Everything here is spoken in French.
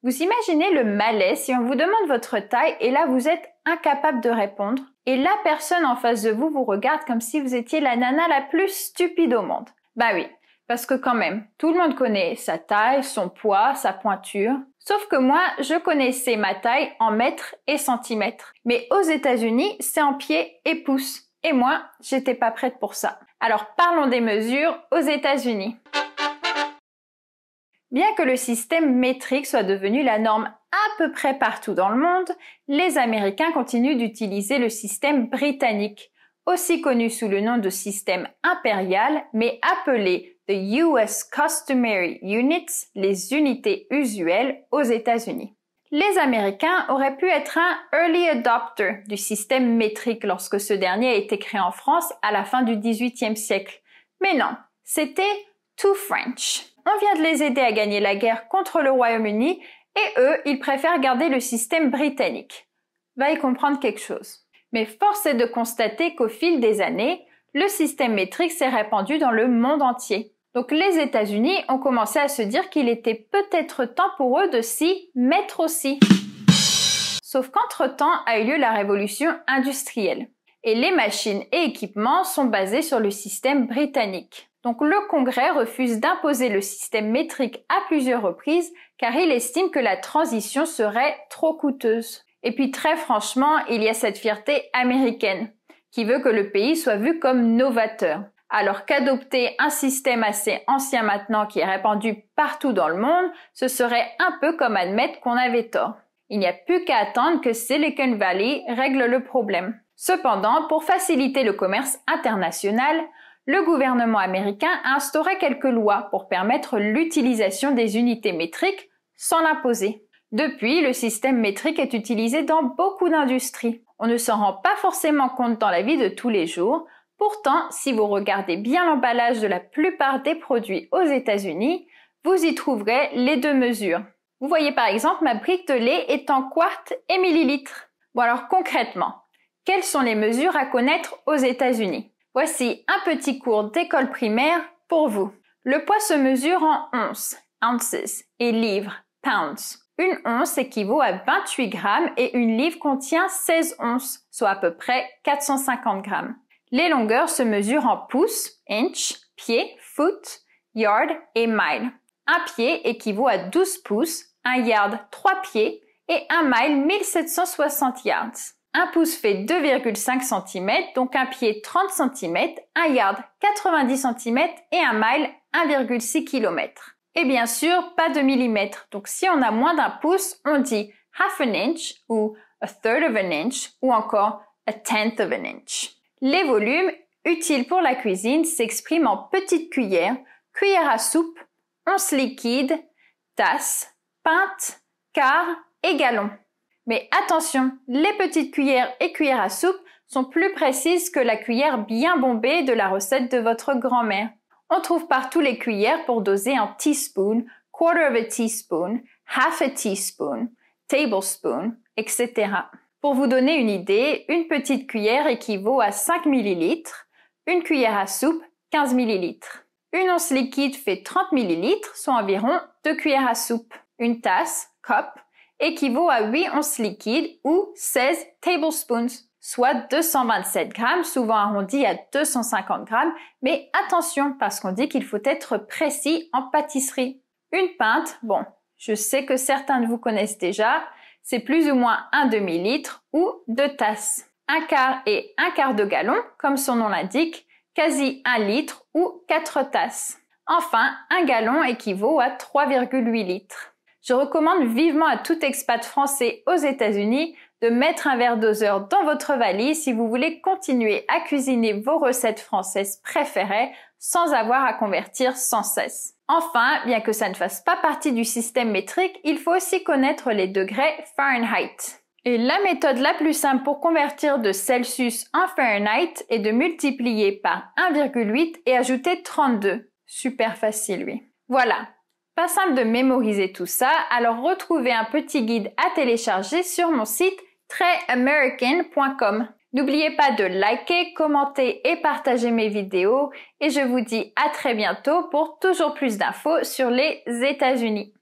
Vous imaginez le malaise si on vous demande votre taille et là vous êtes incapable de répondre et la personne en face de vous vous regarde comme si vous étiez la nana la plus stupide au monde. Bah oui, parce que quand même, tout le monde connaît sa taille, son poids, sa pointure. Sauf que moi, je connaissais ma taille en mètres et centimètres. Mais aux États-Unis, c'est en pieds et pouces. Et moi, j'étais pas prête pour ça. Alors parlons des mesures aux États-Unis. Bien que le système métrique soit devenu la norme à peu près partout dans le monde, les Américains continuent d'utiliser le système britannique, aussi connu sous le nom de système impérial, mais appelé the US Customary Units, les unités usuelles aux États-Unis. Les Américains auraient pu être un early adopter du système métrique lorsque ce dernier a été créé en France à la fin du XVIIIe siècle. Mais non, c'était too French. On vient de les aider à gagner la guerre contre le Royaume-Uni et eux, ils préfèrent garder le système britannique. Va y comprendre quelque chose. Mais force est de constater qu'au fil des années, le système métrique s'est répandu dans le monde entier. Donc les États-Unis ont commencé à se dire qu'il était peut-être temps pour eux de s'y mettre aussi. Sauf qu'entre-temps a eu lieu la révolution industrielle. Et les machines et équipements sont basés sur le système britannique. Donc le Congrès refuse d'imposer le système métrique à plusieurs reprises car il estime que la transition serait trop coûteuse. Et puis très franchement, il y a cette fierté américaine qui veut que le pays soit vu comme novateur. Alors qu'adopter un système assez ancien maintenant qui est répandu partout dans le monde, ce serait un peu comme admettre qu'on avait tort. Il n'y a plus qu'à attendre que Silicon Valley règle le problème. Cependant, pour faciliter le commerce international, le gouvernement américain a instauré quelques lois pour permettre l'utilisation des unités métriques sans l'imposer. Depuis, le système métrique est utilisé dans beaucoup d'industries. On ne s'en rend pas forcément compte dans la vie de tous les jours. Pourtant, si vous regardez bien l'emballage de la plupart des produits aux États-Unis, vous y trouverez les deux mesures. Vous voyez par exemple ma brique de lait est en quarts et millilitres. Bon alors concrètement, quelles sont les mesures à connaître aux États-Unis? Voici un petit cours d'école primaire pour vous. Le poids se mesure en onces, ounces, et livres, pounds. Une once équivaut à 28 grammes et une livre contient 16 onces, soit à peu près 450 grammes. Les longueurs se mesurent en pouces, inch, pied, foot, yard et mile. Un pied équivaut à 12 pouces, un yard 3 pieds et un mile 1760 yards. Un pouce fait 2,5 cm, donc un pied 30 cm, un yard 90 cm et un mile 1,6 km. Et bien sûr, pas de millimètres. Donc si on a moins d'un pouce, on dit half an inch ou a third of an inch ou encore a tenth of an inch. Les volumes utiles pour la cuisine s'expriment en petites cuillères, cuillères à soupe, onces liquides, tasses, pintes, quarts et gallons. Mais attention, les petites cuillères et cuillères à soupe sont plus précises que la cuillère bien bombée de la recette de votre grand-mère. On trouve partout les cuillères pour doser en teaspoon, quarter of a teaspoon, half a teaspoon, tablespoon, etc. Pour vous donner une idée, une petite cuillère équivaut à 5 ml, une cuillère à soupe 15 ml. Une once liquide fait 30 ml, soit environ 2 cuillères à soupe. Une tasse, cup, équivaut à 8 onces liquides ou 16 tablespoons, soit 227 grammes, souvent arrondi à 250 grammes, mais attention parce qu'on dit qu'il faut être précis en pâtisserie. Une pinte, bon, je sais que certains de vous connaissent déjà, c'est plus ou moins un demi-litre ou 2 tasses. Un quart et un quart de gallon, comme son nom l'indique, quasi 1 litre ou 4 tasses. Enfin, un gallon équivaut à 3,8 litres. Je recommande vivement à tout expat français aux États-Unis de mettre un verre doseur dans votre valise si vous voulez continuer à cuisiner vos recettes françaises préférées sans avoir à convertir sans cesse. Enfin, bien que ça ne fasse pas partie du système métrique, il faut aussi connaître les degrés Fahrenheit. Et la méthode la plus simple pour convertir de Celsius en Fahrenheit est de multiplier par 1,8 et ajouter 32. Super facile, oui. Voilà. Pas simple de mémoriser tout ça, alors retrouvez un petit guide à télécharger sur mon site traitamerican.com. N'oubliez pas de liker, commenter et partager mes vidéos et je vous dis à très bientôt pour toujours plus d'infos sur les États-Unis.